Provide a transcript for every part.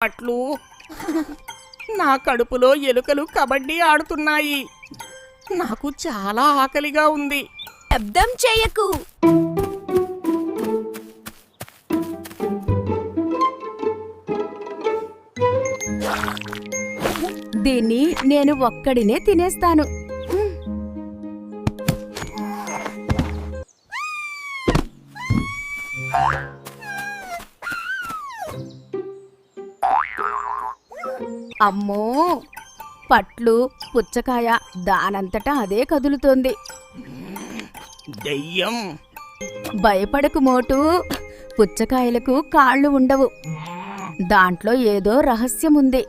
అట్లు నా కడుపులో ఎలుకలు కబడ్డీ ఆడుతున్నాయి. నాకు చాలా ఆకలిగా ఉంది. శబ్దం చేయకు. దీన్ని నేను ఒక్కడినే తినేస్తాను. అమ్మో, పట్లు పుచ్చకాయ దానంతటా అదే కదులుతోంది. దెయ్యం. భయపడకు మోటు, పుచ్చకాయలకు కాళ్ళు ఉండవు. దాంట్లో ఏదో రహస్యముంది.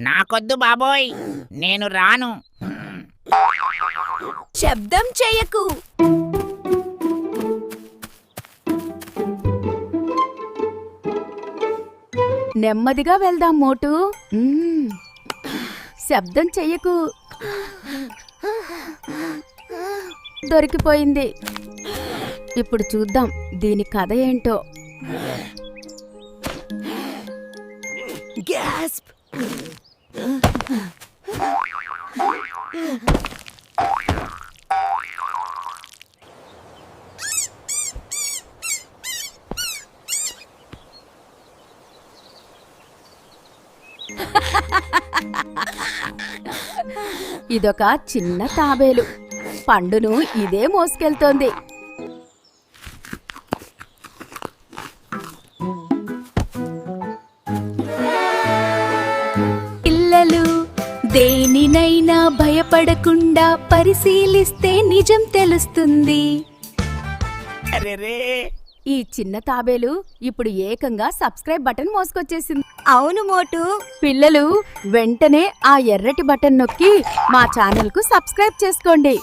నాకొద్దు బాబోయ్, నేను రాను. శబ్దం చేయకు. నెమ్మదిగా వెళ్దాం మోటు. శబ్దం చెయ్యకు. దొరికిపోయింది. ఇప్పుడు చూద్దాం దీని కథ ఏంటో. గ్యాస్ప్. ఇదొక చిన్న తాబేలు. పండును ఇదే మోసుకెళ్తోంది. పిల్లలు, దేనినైనా భయపడకుండా పరిశీలిస్తే నిజం తెలుస్తుంది. అరెరే, ఈ చిన్న తాబేలు ఇప్పుడు ఏకంగా సబ్స్క్రైబ్ బటన్ మోసుకొచ్చేసింది. అవును మోటు. పిల్లలు, వెంటనే ఆ ఎర్రటి బటన్ నొక్కి మా ఛానల్కు సబ్స్క్రైబ్ చేసుకోండి.